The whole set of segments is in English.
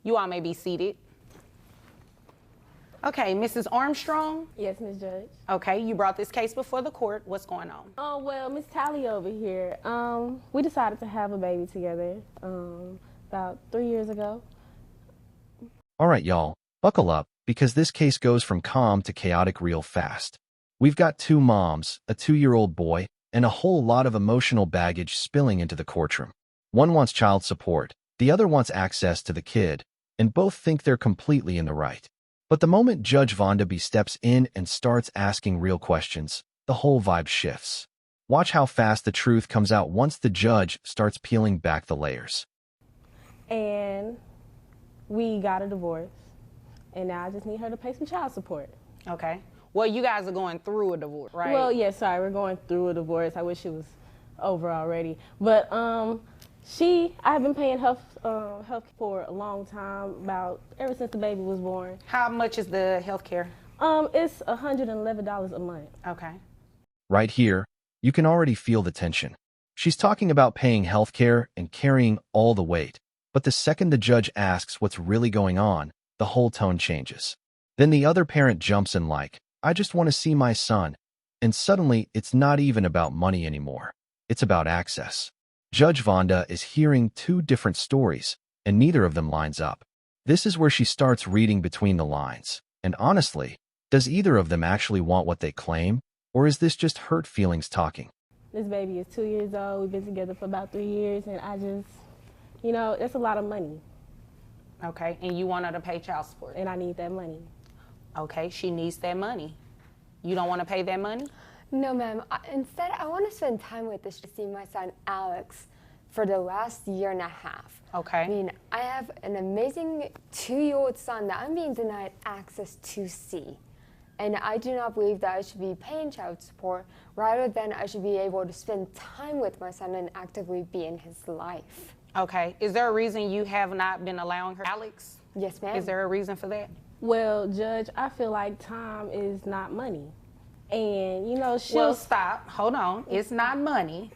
You all may be seated. Okay, Mrs. Armstrong? Yes, Ms. Judge. Okay, you brought this case before the court. What's going on? Oh, well, Miss Tally over here, we decided to have a baby together about 3 years ago. All right, y'all, buckle up, because this case goes from calm to chaotic real fast. We've got two moms, a 2-year-old boy, and a whole lot of emotional baggage spilling into the courtroom. One wants child support, the other wants access to the kid, and both think they're completely in the right. But the moment Judge Vonda B steps in and starts asking real questions, the whole vibe shifts. Watch how fast the truth comes out once the judge starts peeling back the layers. And we got a divorce, and now I just need her to pay some child support. Okay. Well, you guys are going through a divorce, right? Well, yes, sorry, we're going through a divorce. I wish it was over already. But I've been paying health for a long time, ever since the baby was born. How much is the health care? It's $111 a month. Okay. Right here, you can already feel the tension. She's talking about paying health care and carrying all the weight. But the second the judge asks what's really going on, the whole tone changes. Then the other parent jumps in like, I just want to see my son. And suddenly, it's not even about money anymore. It's about access. Judge Vonda is hearing two different stories, and neither of them lines up. This is where she starts reading between the lines. And honestly, does either of them actually want what they claim? Or is this just hurt feelings talking? This baby is 2 years old. We've been together for about 3 years, and I just, that's a lot of money. Okay, and you want her to pay child support? And I need that money. Okay, she needs that money. You don't want to pay that money? No, ma'am. Instead, I want to spend time with this to see my son, Alex, for the last year and a half. Okay. I mean, I have an amazing 2-year-old son that I'm being denied access to see. And I do not believe that I should be paying child support. Rather than I should be able to spend time with my son and actively be in his life. Okay. Is there a reason you have not been allowing her, Alex? Yes, ma'am. Is there a reason for that? Well, Judge, I feel like time is not money. And, Well, stop. Hold on. It's not money.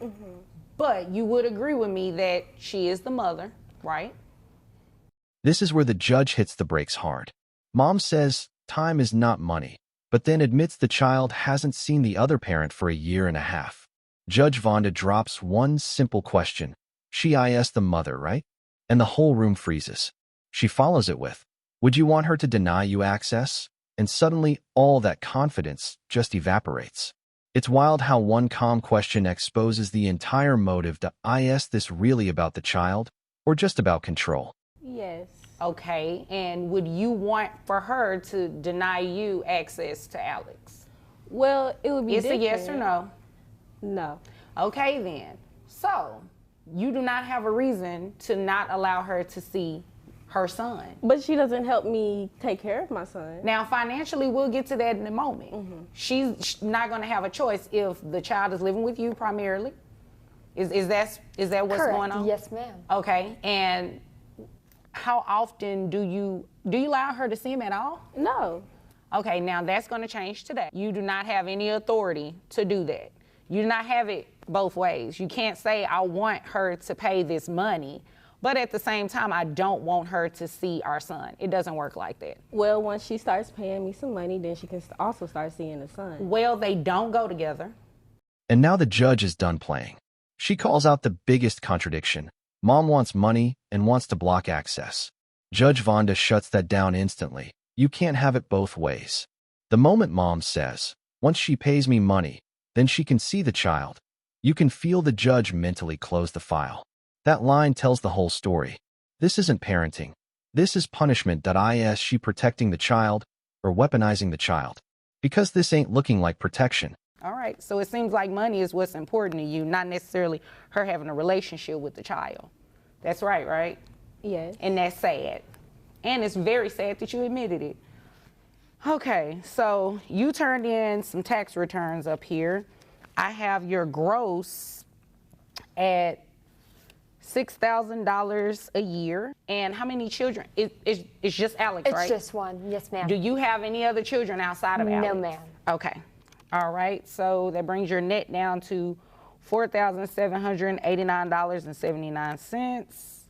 But you would agree with me that she is the mother, right? This is where the judge hits the brakes hard. Mom says time is not money, but then admits the child hasn't seen the other parent for a year and a half. Judge Vonda drops one simple question. She is the mother, right? And the whole room freezes. She follows it with, would you want her to deny you access? And suddenly, all that confidence just evaporates. It's wild how one calm question exposes the entire motive to is this really about the child or just about control? Yes. Okay, and would you want for her to deny you access to Alex? Well, it would be It's different. a yes or no? No. Okay then. So, you do not have a reason to not allow her to see her son. But she doesn't help me take care of my son. Now, financially, we'll get to that in a moment. She's not going to have a choice if the child is living with you primarily. Is that what's Correct. going on? Yes, ma'am. Okay, and how often do you allow her to see him at all? No. Okay, now that's going to change today. You do not have any authority to do that. You do not have it both ways. You can't say, I want her to pay this money, but at the same time, I don't want her to see our son. It doesn't work like that. Well, once she starts paying me some money, then she can also start seeing the son. Well, they don't go together. And now the judge is done playing. She calls out the biggest contradiction. Mom wants money and wants to block access. Judge Vonda shuts that down instantly. You can't have it both ways. The moment Mom says, once she pays me money, then she can see the child, you can feel the judge mentally close the file. That line tells the whole story. This isn't parenting. This is punishment. Is she protecting the child or weaponizing the child? Because this ain't looking like protection. All right, so it seems like money is what's important to you, not necessarily her having a relationship with the child. That's right? Yes. And that's sad. And it's very sad that you admitted it. Okay, so you turned in some tax returns up here. I have your gross at $6,000 a year. And how many children? It's just Alex, right? It's just one. Yes, ma'am. Do you have any other children outside of Alex? No, ma'am. Okay. All right. So that brings your net down to $4,789.79.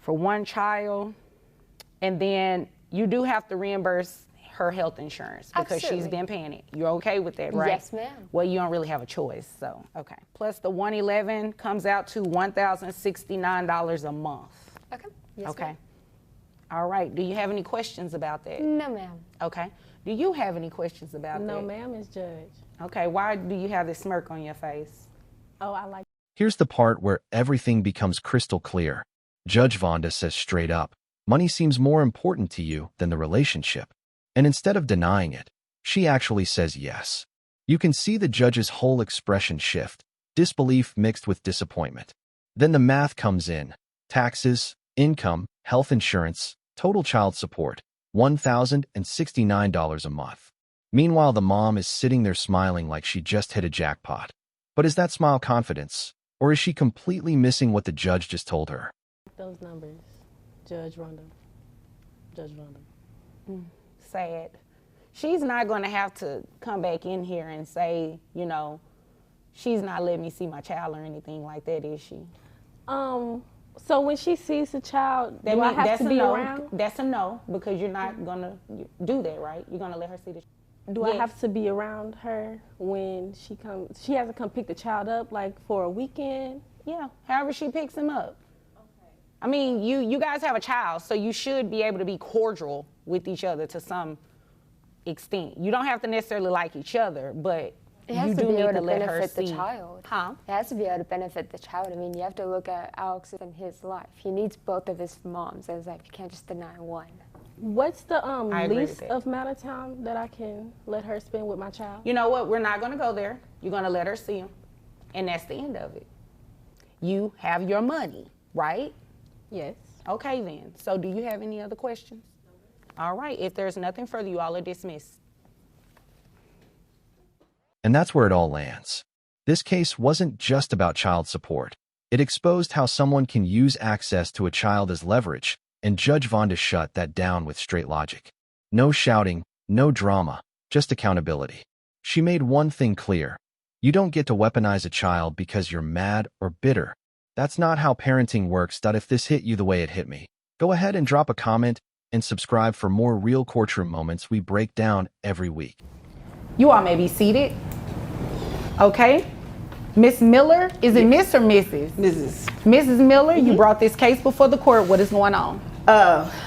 for one child, and then you do have to reimburse her health insurance because she's Absolutely. been paying it. You're okay with that, right? Yes, ma'am. Well, you don't really have a choice, so okay. Plus the 111 comes out to $1,069 a month. Okay. Yes, Okay. ma'am. All right. Do you have any questions about that? No, ma'am. Okay. Do you have any questions about that? No, ma'am, it's Judge. Okay. Why do you have this smirk on your face? Oh, I like. Here's the part where everything becomes crystal clear. Judge Vonda says straight up, money seems more important to you than the relationship. And instead of denying it, she actually says yes. You can see the judge's whole expression shift, disbelief mixed with disappointment. Then the math comes in. Taxes, income, health insurance, total child support, $1,069 a month. Meanwhile, the mom is sitting there smiling like she just hit a jackpot. But is that smile confidence? Or is she completely missing what the judge just told her? Those numbers, Judge Vonda. Judge Vonda. Sad. She's not going to have to come back in here and say, you know, she's not letting me see my child or anything like that, is she? So when she sees the child, That do I mean- have that's to a be no. around? That's a no, because you're not going to do that, right? You're going to let her see the Do I Yes. have to be around her when she comes? She has to come pick the child up, like for a weekend. Yeah, however she picks him up. I mean, you guys have a child, so you should be able to be cordial with each other to some extent. You don't have to necessarily like each other, but It has you to do be need able to to let her benefit the see. child. Huh? It has to be able to benefit the child. I mean, you have to look at Alex and his life. He needs both of his moms in his life. You can't just deny one. What's the I agree with least that. of amount of time that I can let her spend with my child? You know what? We're not going to go there. You're going to let her see him, and that's the end of it. You have your money, right? Yes. Okay, then. So do you have any other questions? All right. If there's nothing further, you all are dismissed. And that's where it all lands. This case wasn't just about child support. It exposed how someone can use access to a child as leverage, and Judge Vonda shut that down with straight logic. No shouting, no drama, just accountability. She made one thing clear. You don't get to weaponize a child because you're mad or bitter. That's not how parenting works. If this hit you the way it hit me, go ahead and drop a comment and subscribe for more real courtroom moments we break down every week. You all may be seated. Okay. Miss Miller, is it Miss or Mrs.? Mrs. Mrs. Miller, you brought this case before the court. What is going on?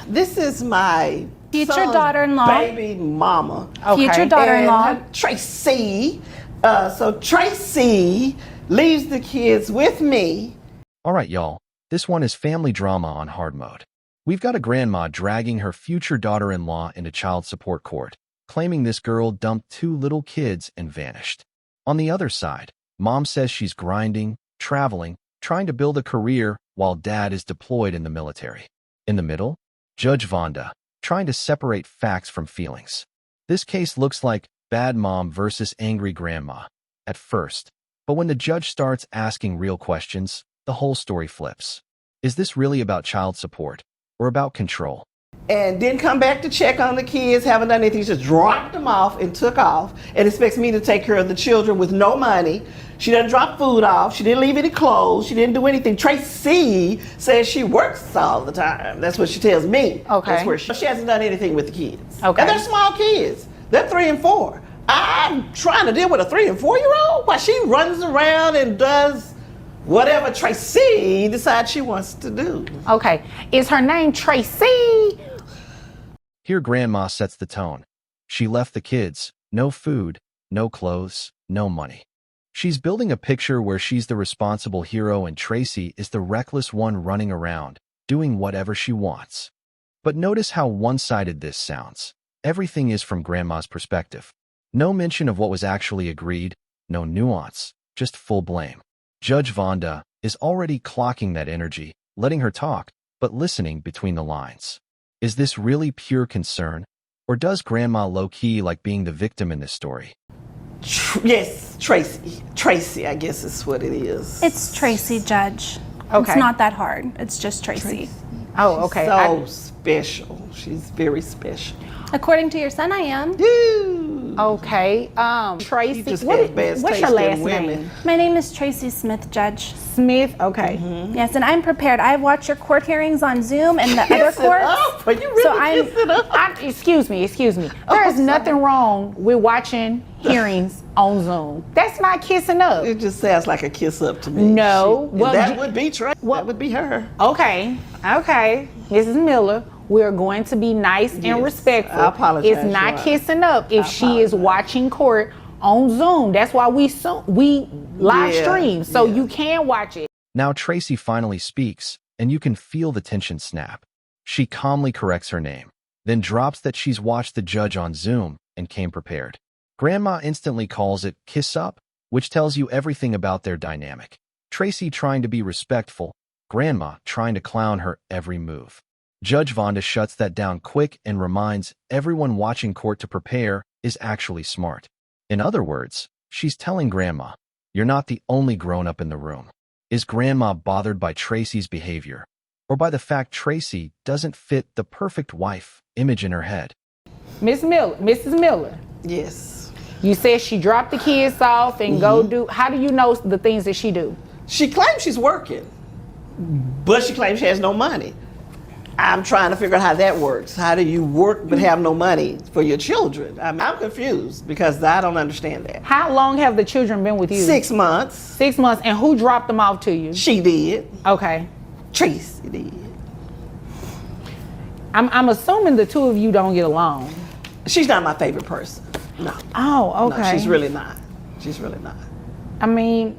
This is my Future son's daughter-in-law. baby mama. Okay. Future daughter-in-law. And her, Tracy. So Tracy leaves the kids with me. All right, y'all. This one is family drama on hard mode. We've got a grandma dragging her future daughter-in-law into child support court, claiming this girl dumped 2 little kids and vanished. On the other side, mom says she's grinding, traveling, trying to build a career while dad is deployed in the military. In the middle, Judge Vonda, trying to separate facts from feelings. This case looks like bad mom versus angry grandma at first, but when the judge starts asking real questions, the whole story flips. Is this really about child support or about control? And didn't come back to check on the kids, haven't done anything, just dropped them off and took off and expects me to take care of the children with no money. She doesn't drop food off, she didn't leave any clothes, she didn't do anything. Tracy says she works all the time. That's what she tells me. Okay. That's where she hasn't done anything with the kids. Okay. And they're small kids. They're 3 and 4. I'm trying to deal with a 3 and 4-year-old while she runs around and does whatever Tracy decides she wants to do. Okay. Is her name Tracy? Here grandma sets the tone. She left the kids, no food, no clothes, no money. She's building a picture where she's the responsible hero and Tracy is the reckless one running around, doing whatever she wants. But notice how one-sided this sounds. Everything is from grandma's perspective. No mention of what was actually agreed, no nuance, just full blame. Judge Vonda is already clocking that energy, letting her talk, but listening between the lines. Is this really pure concern? Or does grandma low-key like being the victim in this story? Yes, Tracy. Tracy, I guess is what it is. It's Tracy, Judge. Okay. It's not that hard. It's just Tracy. Oh, okay. So special. She's very special. According to your son, I am. Dude. Okay. You Tracy, just have bad what's taste your last in women. name? My name is Tracy Smith, Judge. Smith. Okay. Yes, and I'm prepared. I watch your court hearings on Zoom and the other Kiss it courts. up. Are you really So I'm- kiss it up? Excuse me. There is nothing wrong with watching hearings on Zoom. That's not kissing up. It just sounds like a kiss up to me. No. Well, Well, that would be Trey. well- That would be her. Okay. Mrs. Miller, we're going to be nice Yes, and respectful. I apologize, It's not Your Honor. kissing up if she is watching court on Zoom. That's why we live Yeah, stream, so yeah. you can watch it. Now Tracy finally speaks, and you can feel the tension snap. She calmly corrects her name, then drops that she's watched the judge on Zoom and came prepared. Grandma instantly calls it kiss up, which tells you everything about their dynamic. Tracy trying to be respectful, Grandma trying to clown her every move. Judge Vonda shuts that down quick and reminds everyone watching court to prepare is actually smart. In other words, she's telling Grandma, you're not the only grown-up in the room. Is Grandma bothered by Tracy's behavior, or by the fact Tracy doesn't fit the perfect wife image in her head? Mrs. Miller, Yes. you said she dropped the kids off and go do. How do you know the things that she do? She claims she's working, but she claims she has no money. I'm trying to figure out how that works. How do you work but have no money for your children? I'm confused because I don't understand that. How long have the children been with you? 6 months. 6 months. And who dropped them off to you? She did. Okay. Tracy did. I'm assuming the two of you don't get along. She's not my favorite person. No. Oh, okay. No, she's really not. She's really not. I mean,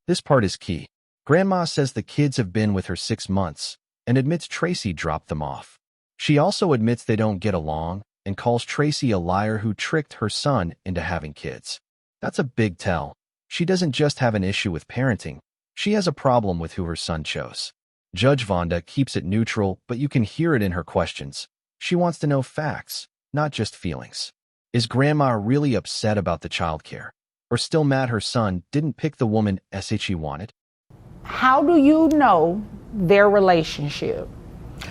This part is key. Grandma says the kids have been with her 6 months and admits Tracy dropped them off. She also admits they don't get along and calls Tracy a liar who tricked her son into having kids. That's a big tell. She doesn't just have an issue with parenting. She has a problem with who her son chose. Judge Vonda keeps it neutral, but you can hear it in her questions. She wants to know facts, not just feelings. Is Grandma really upset about the childcare, or still mad her son didn't pick the woman she wanted? how do you know their relationship?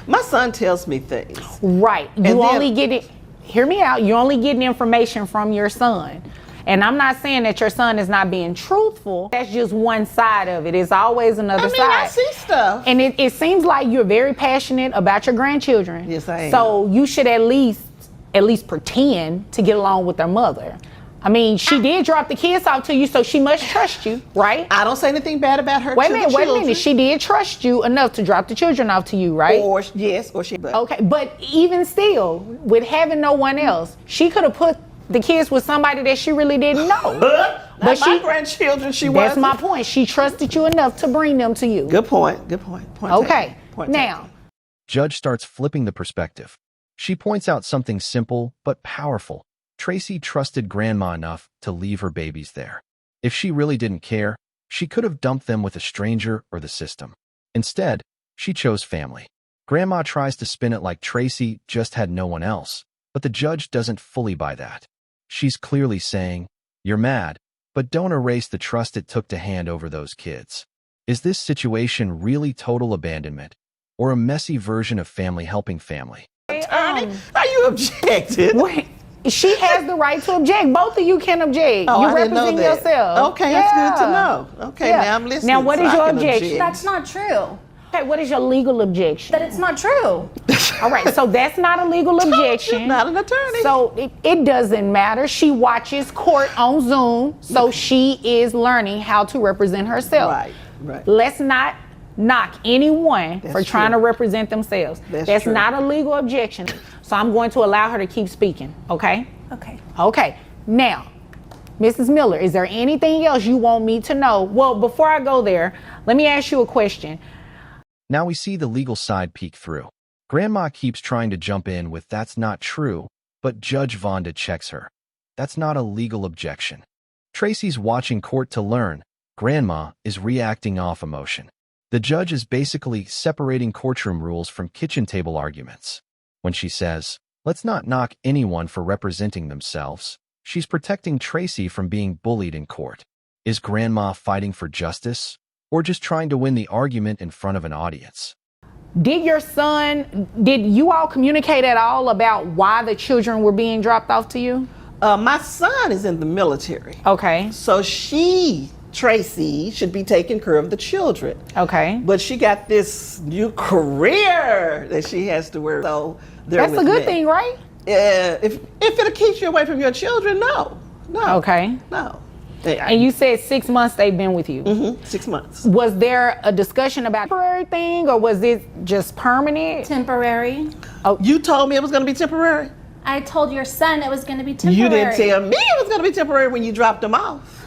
My son tells me things. Right. You then- only get it, hear me out, you're only getting information from your son. And I'm not saying that your son is not being truthful. That's just one side of it. It's always another I mean, side. I see stuff. And it seems like you're very passionate about your grandchildren. Yes, I am. So you should at least pretend to get along with their mother. I mean, she did drop the kids off to you, so she must trust you, right? I don't say anything bad about her. Wait a to minute, the wait a children. minute. She did trust you enough to drop the children off to you, right? Or yes, or she. But Okay, but even still, with having no one else, she could have put the kids with somebody that she really didn't know. not But my she- grandchildren. She That's wasn't. my point. She trusted you enough to bring them to you. Good point. Good point. Point Okay, taken. Point now, taken. Judge starts flipping the perspective. She points out something simple but powerful. Tracy trusted Grandma enough to leave her babies there. If she really didn't care, she could have dumped them with a stranger or the system. Instead, she chose family. Grandma tries to spin it like Tracy just had no one else, but the judge doesn't fully buy that. She's clearly saying, you're mad, but don't erase the trust it took to hand over those kids. Is this situation really total abandonment, or a messy version of family helping family? Attorney, are you objected? wait, she has the right to object. Both of you can object. Oh, you I didn't know represent that. yourself. Okay, that's good to know. Okay, Yeah. now I'm listening. Now, what so is I your can objection? object. That's not true. Okay, what is your legal objection? That it's not true. All right, so that's not a legal objection. Not an attorney. So it doesn't matter. She watches court on Zoom, so she is learning how to represent herself. Right, right. Let's not knock anyone for That's trying true. to represent themselves. That's true. not a legal objection. So I'm going to allow her to keep speaking, okay? Okay. Okay, now, Mrs. Miller, is there anything else you want me to know? Well, before I go there, let me ask you a question. Now we see the legal side peek through. Grandma keeps trying to jump in with that's not true, but Judge Vonda checks her. That's not a legal objection. Tracy's watching court to learn. Grandma is reacting off emotion. The judge is basically separating courtroom rules from kitchen table arguments. When she says, let's not knock anyone for representing themselves, she's protecting Tracy from being bullied in court. Is Grandma fighting for justice, or just trying to win the argument in front of an audience? Did you all communicate at all about why the children were being dropped off to you? My son is in the military. Okay. So Tracy, should be taking care of the children. Okay. But she got this new career that she has to work. So That's a good thing, right? If it'll keep you away from your children, no. Okay. No. And you said 6 months they've been with you. Mm-hmm. 6 months. Was there a discussion about temporary thing, or was it just permanent? Temporary. You told me it was going to be temporary. I told your son it was going to be temporary. You didn't tell me it was going to be temporary when you dropped him off.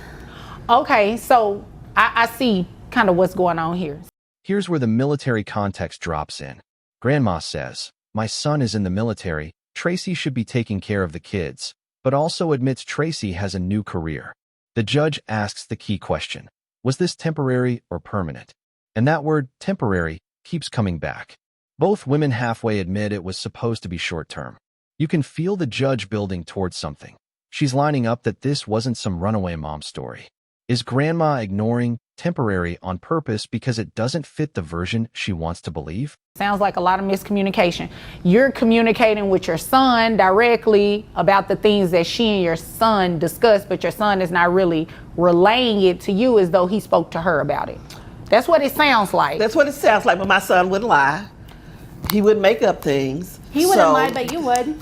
Okay, so I see kind of what's going on here. Here's where the military context drops in. Grandma says, my son is in the military, Tracy should be taking care of the kids, but also admits Tracy has a new career. The judge asks the key question, was this temporary or permanent? And that word, temporary, keeps coming back. Both women halfway admit it was supposed to be short-term. You can feel the judge building towards something. She's lining up that this wasn't some runaway mom story. Is Grandma ignoring temporary on purpose because it doesn't fit the version she wants to believe? Sounds like a lot of miscommunication. You're communicating with your son directly about the things that she and your son discussed, but your son is not really relaying it to you as though he spoke to her about it. That's what it sounds like. That's what it sounds like, but my son wouldn't lie. He wouldn't make up things. He wouldn't lie, but you would.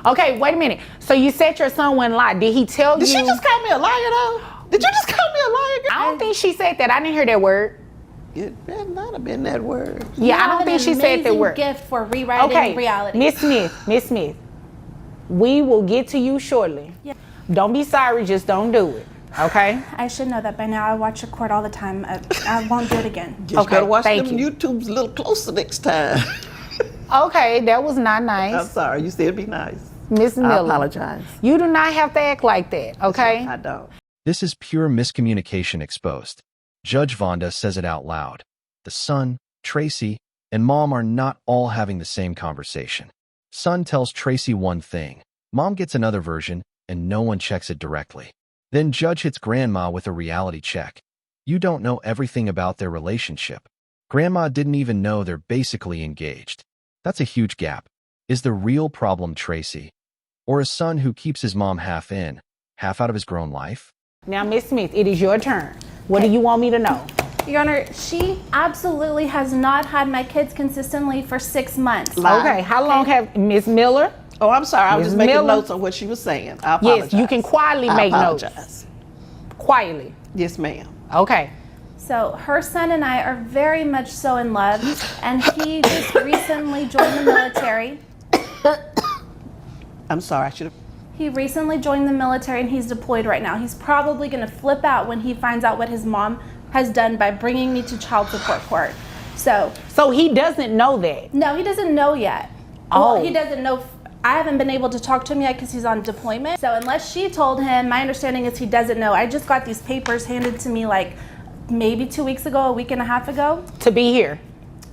Okay, wait a minute. So you said your son wouldn't lie. Did he tell you? Did she just call me a liar, though? Did you just call me a liar? I don't think she said that. I didn't hear that word. It better not have been that word. Yeah, I don't think she said that word. Gift for rewriting reality. Miss Smith, we will get to you shortly. Yeah. Don't be sorry, just don't do it. Okay? I should know that by now. I watch your court all the time. I won't do it again. Just Okay, better watch thank them you. YouTubes a little closer next time. Okay, that was not I'm nice. sorry. You said be nice. Miss Miller. I apologize. You do not have to act like that, okay? I don't. This is pure miscommunication exposed. Judge Vonda says it out loud. The son, Tracy, and mom are not all having the same conversation. Son tells Tracy one thing, mom gets another version, and no one checks it directly. Then judge hits grandma with a reality check. You don't know everything about their relationship. Grandma didn't even know they're basically engaged. That's a huge gap. Is the real problem Tracy? Or a son who keeps his mom half in, half out of his grown life? Now, Miss Smith, it is your turn. What do you want me to know? Your Honor, she absolutely has not had my kids consistently for 6 months. Okay, how long have Miss Miller? Oh, I'm sorry. I was Ms. just making Miller? notes on what she was saying. I apologize. Yes, you can quietly make notes. I apologize. Quietly. Yes, ma'am. Okay. So her son and I are very much so in love, and he just recently joined the military. I'm sorry. I should have. He recently joined the military and he's deployed right now. He's probably going to flip out when he finds out what his mom has done by bringing me to child support court. So he doesn't know that? No, he doesn't know yet. Oh. Well, he doesn't know. I haven't been able to talk to him yet because he's on deployment. So unless she told him, my understanding is he doesn't know. I just got these papers handed to me like maybe 2 weeks ago, a week and a half ago. To be here?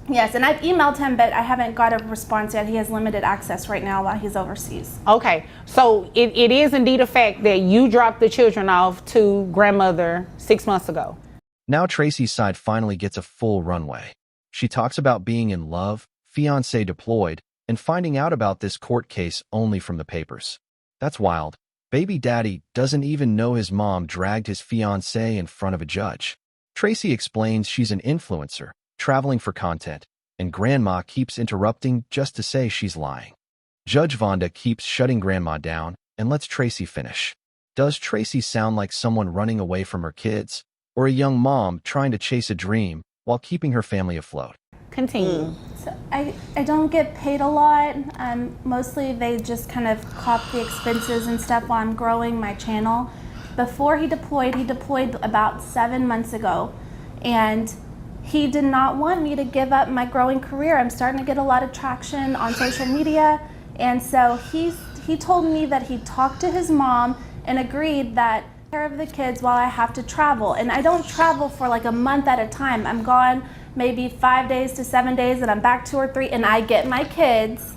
Yes, and I've emailed him, but I haven't got a response yet. He has limited access right now while he's overseas. Okay, so it is indeed a fact that you dropped the children off to grandmother 6 months ago. Now Tracy's side finally gets a full runway. She talks about being in love, fiancé deployed, and finding out about this court case only from the papers. That's wild. Baby daddy doesn't even know his mom dragged his fiancé in front of a judge. Tracy explains she's an influencer, traveling for content, and grandma keeps interrupting just to say she's lying. Judge Vonda keeps shutting grandma down and lets Tracy finish. Does Tracy sound like someone running away from her kids, or a young mom trying to chase a dream while keeping her family afloat? Continue. So I don't get paid a lot. Mostly they just kind of cop the expenses and stuff while I'm growing my channel. Before he deployed about 7 months ago, and he did not want me to give up my growing career. I'm starting to get a lot of traction on social media, and so he told me that he talked to his mom and agreed that care of the kids while I have to travel. And I don't travel for like a month at a time. I'm gone maybe 5 days to 7 days, and I'm back 2 or 3, and I get my kids,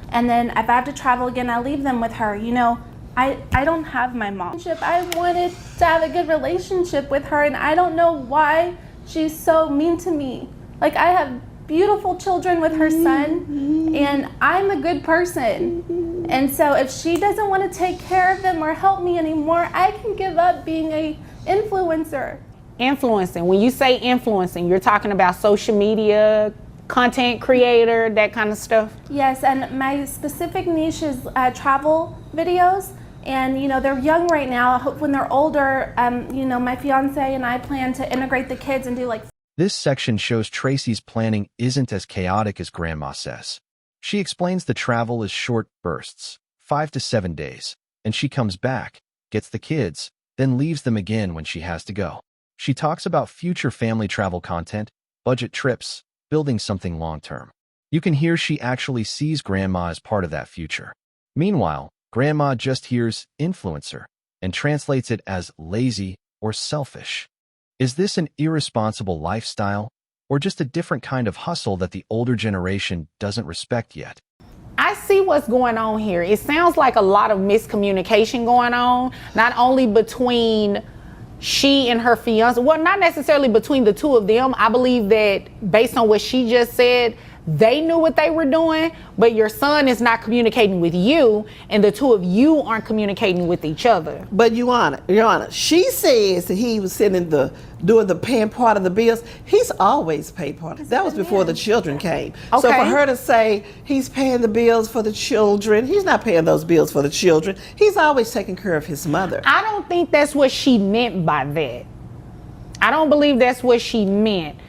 and then if I have to travel again, I leave them with her. You know, I don't have my mom. I wanted to have a good relationship with her, and I don't know why she's so mean to me. Like, I have beautiful children with her son, and I'm a good person. And so if she doesn't want to take care of them or help me anymore, I can give up being a influencer. Influencing. When you say influencing, you're talking about social media, content creator, that kind of stuff? Yes, and my specific niche is travel videos. And, you know, they're young right now. I hope when they're older, you know, my fiance and I plan to integrate the kids and do like... This section shows Tracy's planning isn't as chaotic as Grandma says. She explains the travel is short bursts, 5 to 7 days, and she comes back, gets the kids, then leaves them again when she has to go. She talks about future family travel content, budget trips, building something long-term. You can hear she actually sees Grandma as part of that future. Meanwhile, Grandma just hears influencer and translates it as lazy or selfish. Is this an irresponsible lifestyle or just a different kind of hustle that the older generation doesn't respect yet? I see what's going on here. It sounds like a lot of miscommunication going on, not only between she and her fiance, well, not necessarily between the two of them. I believe that based on what she just said, they knew what they were doing, but your son is not communicating with you, and the two of you aren't communicating with each other. But Your Honor, she says that he was doing the paying part of the bills. He's always paid part. That was before the children came. Okay. So for her to say he's paying the bills for the children, he's not paying those bills for the children. He's always taking care of his mother. I don't think that's what she meant by that. I don't believe that's what she meant.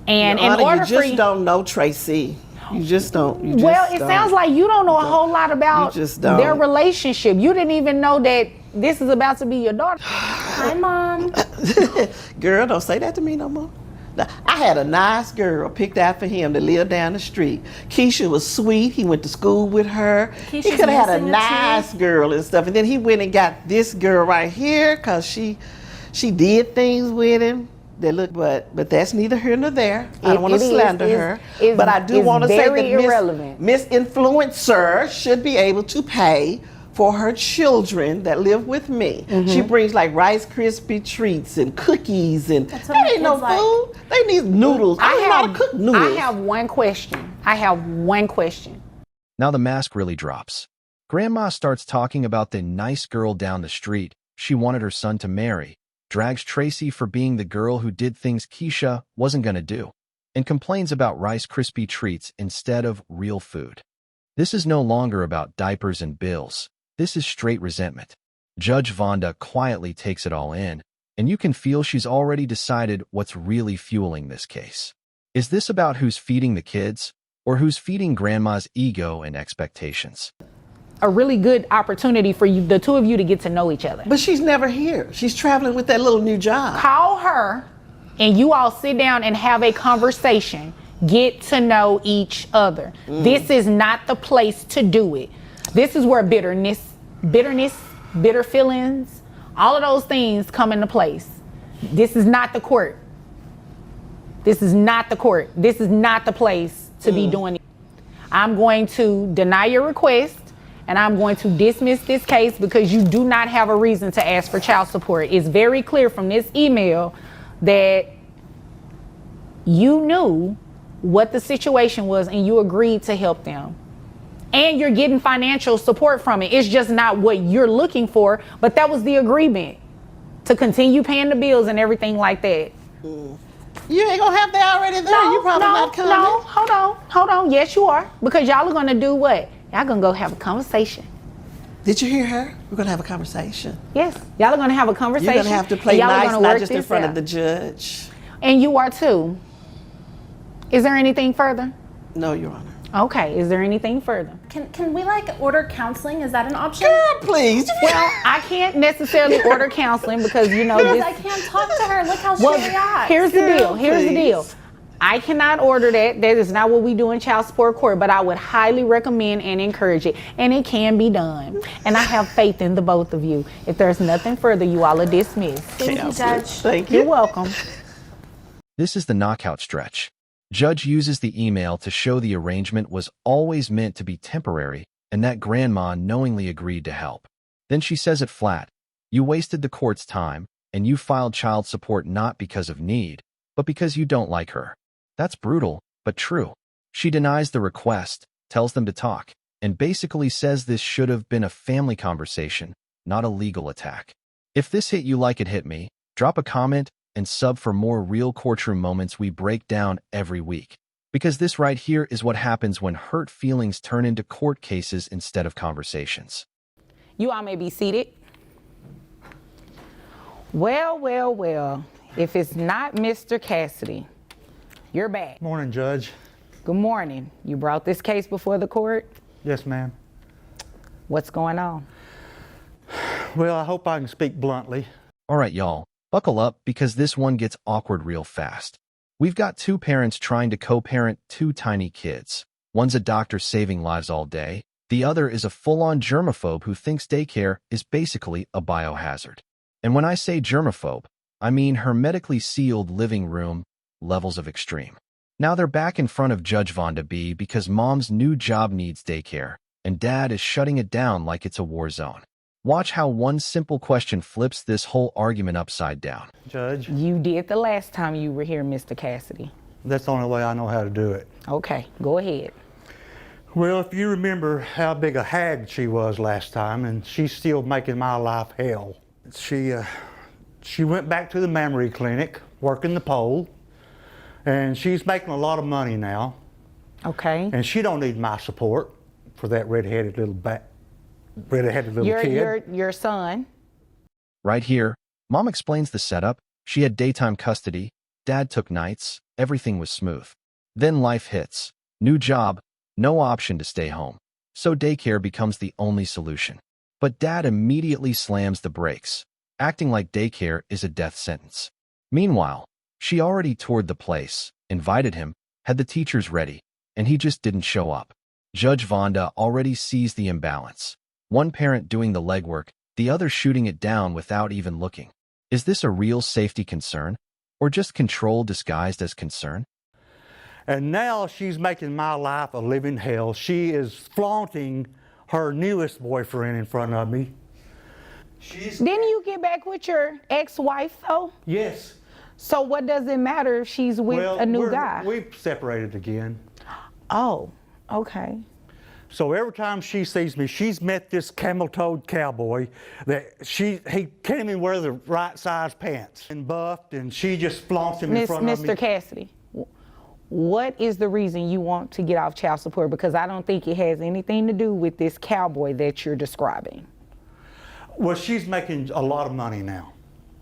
And Your in Honor, order you just for don't know Tracy. You just don't. You just well, it don't. sounds like you don't know a whole lot about You just don't. their relationship. You didn't even know that this is about to be your daughter. Hi, Mom. Girl, don't say that to me no more. Now, I had a nice girl picked out for him to live down the street. Keisha was sweet. He went to school with her. He Keisha's could have had a missing a nice girl and stuff. And then he went and got this girl right here because she did things with him. They look, but that's neither here nor there. I don't want to slander her, but I do want to say that Miss Influencer should be able to pay for her children that live with me. She brings like Rice Krispie treats and cookies, and That's that what my ain't no kids like. food. They need noodles. I don't know how to cook noodles. I have one question. Now the mask really drops. Grandma starts talking about the nice girl down the street she wanted her son to marry, drags Tracy for being the girl who did things Keisha wasn't going to do, and complains about Rice Krispie treats instead of real food. This is no longer about diapers and bills. This is straight resentment. Judge Vonda quietly takes it all in, and you can feel she's already decided what's really fueling this case. Is this about who's feeding the kids, or who's feeding Grandma's ego and expectations? A really good opportunity for you, the two of you, to get to know each other. But she's never here. She's traveling with that little new job. Call her and you all sit down and have a conversation. Get to know each other. This is not the place to do it. This is where bitterness, bitter feelings, all of those things come into place. This is not the court. This is not the court. This is not the place to be doing it. I'm going to deny your request, and I'm going to dismiss this case because you do not have a reason to ask for child support. It's very clear from this email that you knew what the situation was and you agreed to help them. And you're getting financial support from it. It's just not what you're looking for, but that was the agreement, to continue paying the bills and everything like that. You ain't gonna have that already there. You probably not coming. No, hold on. Yes, you are. Because y'all are gonna do what? Y'all gonna go have a conversation. Did you hear her? We're gonna have a conversation. Yes, y'all are gonna have a conversation. You're gonna have to play and y'all are nice, gonna not work just in this front out. of the judge. And you are too. Is there anything further? No, Your Honor. Okay, is there anything further? Can we like order counseling? Is that an option? Girl, please. Well, I can't necessarily order counseling because, you know, Because this... I can't talk to her. Look how she Well, reacts. here's the Girl, deal. Here's the please. deal. I cannot order that. That is not what we do in child support court, but I would highly recommend and encourage it. And it can be done. And I have faith in the both of you. If there's nothing further, you all are dismissed. Thank you, Judge. Thank you. You're welcome. This is the knockout stretch. Judge uses the email to show the arrangement was always meant to be temporary and that Grandma knowingly agreed to help. Then she says it flat. You wasted the court's time, and you filed child support not because of need, but because you don't like her. That's brutal, but true. She denies the request, tells them to talk, and basically says this should have been a family conversation, not a legal attack. If this hit you like it hit me, drop a comment and sub for more real courtroom moments we break down every week. Because this right here is what happens when hurt feelings turn into court cases instead of conversations. You all may be seated. Well, if it's not Mr. Cassidy, you're back. Morning, Judge. Good morning. You brought this case before the court? Yes, ma'am. What's going on? Well, I hope I can speak bluntly. All right, y'all, buckle up because this one gets awkward real fast. We've got two parents trying to co-parent two tiny kids. One's a doctor saving lives all day. The other is a full-on germaphobe who thinks daycare is basically a biohazard. And when I say germaphobe, I mean hermetically sealed living room levels of extreme. Now they're back in front of Judge Vonda B because mom's new job needs daycare, and dad is shutting it down like it's a war zone. Watch how one simple question flips this whole argument upside down. Judge, You did the last time you were here, Mr. Cassidy. that's the only way I know how to do it. Okay, go ahead. Well, if you remember how big a hag she was last time, and she's still making my life hell. She went back to the mammary clinic, working the pole, and she's making a lot of money now. Okay. And she don't need my support for that redheaded little kid. Your son. Right here, mom explains the setup. She had daytime custody, dad took nights, everything was smooth. Then life hits. New job, no option to stay home. So daycare becomes the only solution. But dad immediately slams the brakes, acting like daycare is a death sentence. Meanwhile, she already toured the place, invited him, had the teachers ready, and he just didn't show up. Judge Vonda already sees the imbalance. One parent doing the legwork, the other shooting it down without even looking. Is this a real safety concern, or just control disguised as concern? And now she's making my life a living hell. She is flaunting her newest boyfriend in front of me. Didn't you get back with your ex-wife, though? Yes. So what does it matter if she's with a new guy? We've separated again. Oh, okay. So every time she sees me, she's met this camel-toed cowboy that he can't even wear the right size pants and buffed, and she just flaunts him in front of me. Mr. Cassidy, what is the reason you want to get off child support? Because I don't think it has anything to do with this cowboy that you're describing. Well, she's making a lot of money now.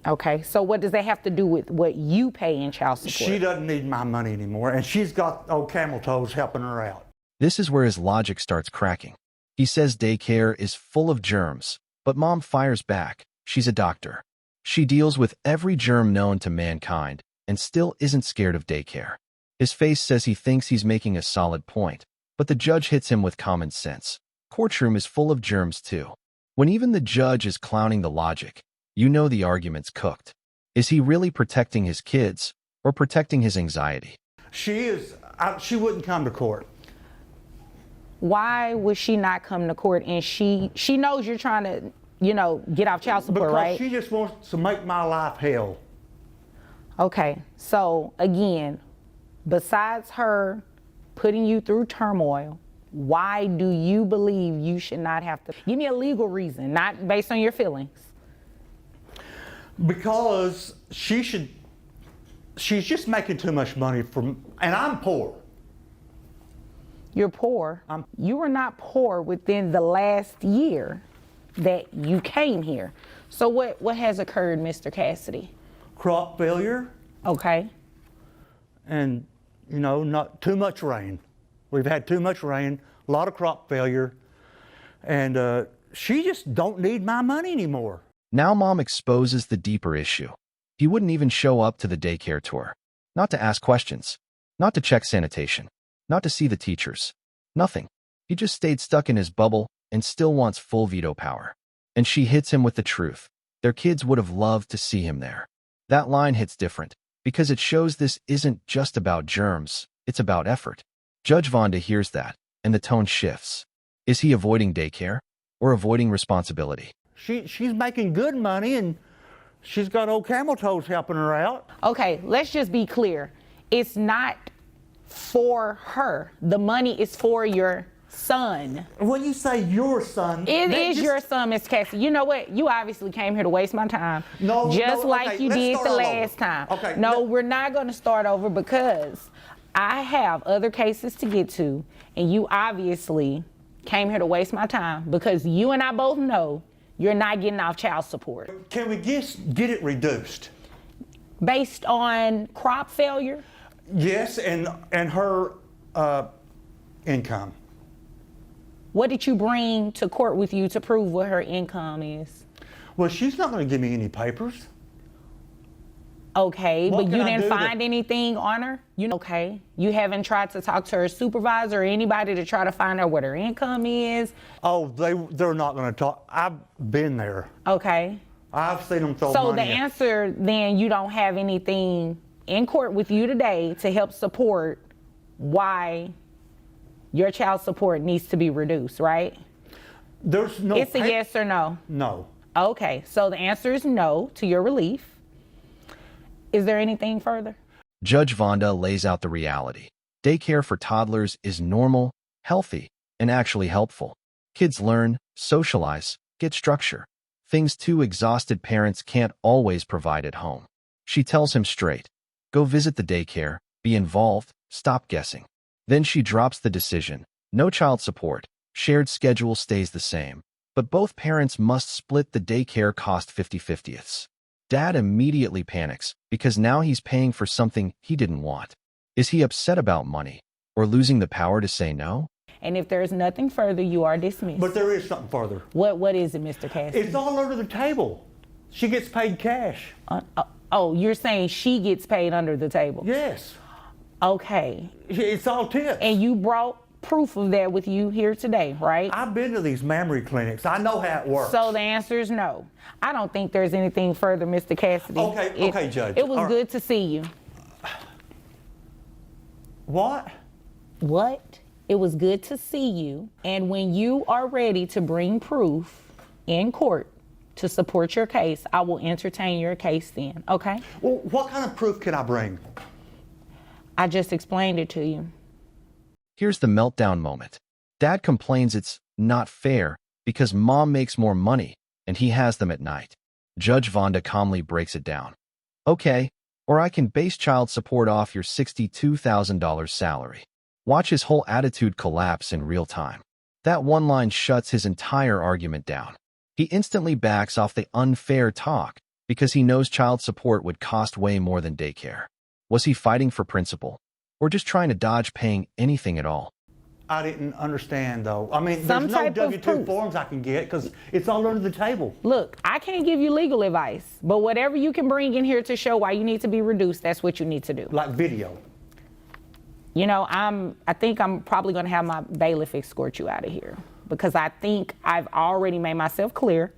Okay, so what does that have to do with what you pay in child support? She doesn't need my money anymore, and she's got old camel toes helping her out. This is where his logic starts cracking. He says daycare is full of germs, but mom fires back. She's a doctor. She deals with every germ known to mankind and still isn't scared of daycare. His face says he thinks he's making a solid point, but the judge hits him with common sense. Courtroom is full of germs too. When even the judge is clowning the logic, you know the argument's cooked. Is he really protecting his kids or protecting his anxiety? She wouldn't come to court. Why would she not come to court? And she knows you're trying to, get off child support, Because right? she just wants to make my life hell. Okay, so again, besides her putting you through turmoil, why do you believe you should not have to? Give me a legal reason, not based on your feelings. Because she's just making too much money and I'm poor. You're poor. You were not poor within the last year that you came here. So what has occurred, Mr. Cassidy? Crop failure. Okay. And, not too much rain. We've had too much rain, a lot of crop failure, and she just don't need my money anymore. Now mom exposes the deeper issue. He wouldn't even show up to the daycare tour. Not to ask questions. Not to check sanitation. Not to see the teachers. Nothing. He just stayed stuck in his bubble and still wants full veto power. And she hits him with the truth. Their kids would have loved to see him there. That line hits different because it shows this isn't just about germs, it's about effort. Judge Vonda hears that, and the tone shifts. Is he avoiding daycare or avoiding responsibility? She's making good money, and she's got old camel toes helping her out. Okay, let's just be clear. It's not for her. The money is for your son. When you say your son, It that is just- your son, Miss Cassie. You know what? You obviously came here to waste my time. No, just no, like okay, you let's did start the all last over. time. Okay, No, we're not going to start over because I have other cases to get to, and you obviously came here to waste my time because you and I both know you're not getting off child support. Can we just get it reduced? Based on crop failure? Yes, and her income. What did you bring to court with you to prove what her income is? Well, she's not going to give me any papers. Okay, What but can you I didn't do find anything on her? Okay, you haven't tried to talk to her supervisor or anybody to try to find out what her income is? Oh, they're not going to talk. I've been there. Okay. I've seen them throw So money the in. answer then, you don't have anything in court with you today to help support why your child support needs to be reduced, right? There's no. It's a yes or no. No. Okay, so the answer is no to your relief. Is there anything further? Judge Vonda lays out the reality. Daycare for toddlers is normal, healthy, and actually helpful. Kids learn, socialize, get structure. Things two exhausted parents can't always provide at home. She tells him straight, go visit the daycare, be involved, stop guessing. Then she drops the decision. No child support, shared schedule stays the same, but both parents must split the daycare cost 50/50. Dad immediately panics because now he's paying for something he didn't want. Is he upset about money or losing the power to say no? And if there's nothing further, you are dismissed. But there is something further. What is it, Mr. Cassidy? It's all under the table. She gets paid cash. Oh, you're saying she gets paid under the table? Yes. Okay. It's all tips. And you brought proof of that with you here today, right? I've been to these mammary clinics. I know how it works. So the answer is no. I don't think there's anything further, Mr. Cassidy. Okay, Judge. It was All right. good to see you. What? What? It was good to see you. And when you are ready to bring proof in court to support your case, I will entertain your case then, okay? Well, what kind of proof can I bring? I just explained it to you. Here's the meltdown moment. Dad complains it's not fair because mom makes more money and he has them at night. Judge Vonda calmly breaks it down. Okay, or I can base child support off your $62,000 salary. Watch his whole attitude collapse in real time. That one line shuts his entire argument down. He instantly backs off the unfair talk because he knows child support would cost way more than daycare. Was he fighting for principle or just trying to dodge paying anything at all? I didn't understand, though. I mean, Some there's no type of W-2 proof. forms I can get because it's all under the table. Look, I can't give you legal advice, but whatever you can bring in here to show why you need to be reduced, that's what you need to do. Like video. You know, I think I'm probably going to have my bailiff escort you out of here because I think I've already made myself clear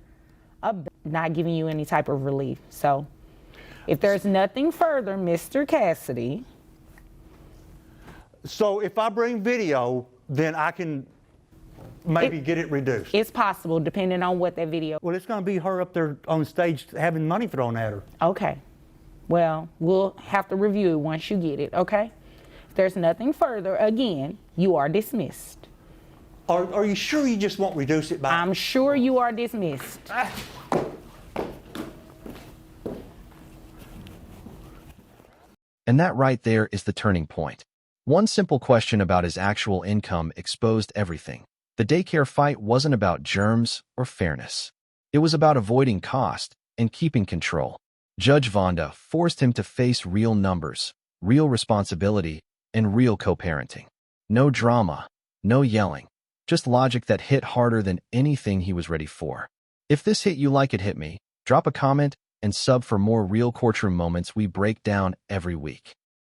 about not giving you any type of relief. So if there's nothing further, Mr. Cassidy. So if I bring video, then I can maybe get it reduced. It's possible depending on what that video. Well, it's going to be her up there on stage having money thrown at her. Okay. Well, we'll have to review it once you get it, okay? If there's nothing further, again, you are dismissed. Are you sure you just won't reduce it by? I'm sure you are dismissed. And that right there is the turning point. One simple question about his actual income exposed everything. The daycare fight wasn't about germs or fairness. It was about avoiding cost and keeping control. Judge Vonda forced him to face real numbers, real responsibility, and real co-parenting. No drama, no yelling, just logic that hit harder than anything he was ready for. If this hit you like it hit me, drop a comment and sub for more real courtroom moments we break down every week.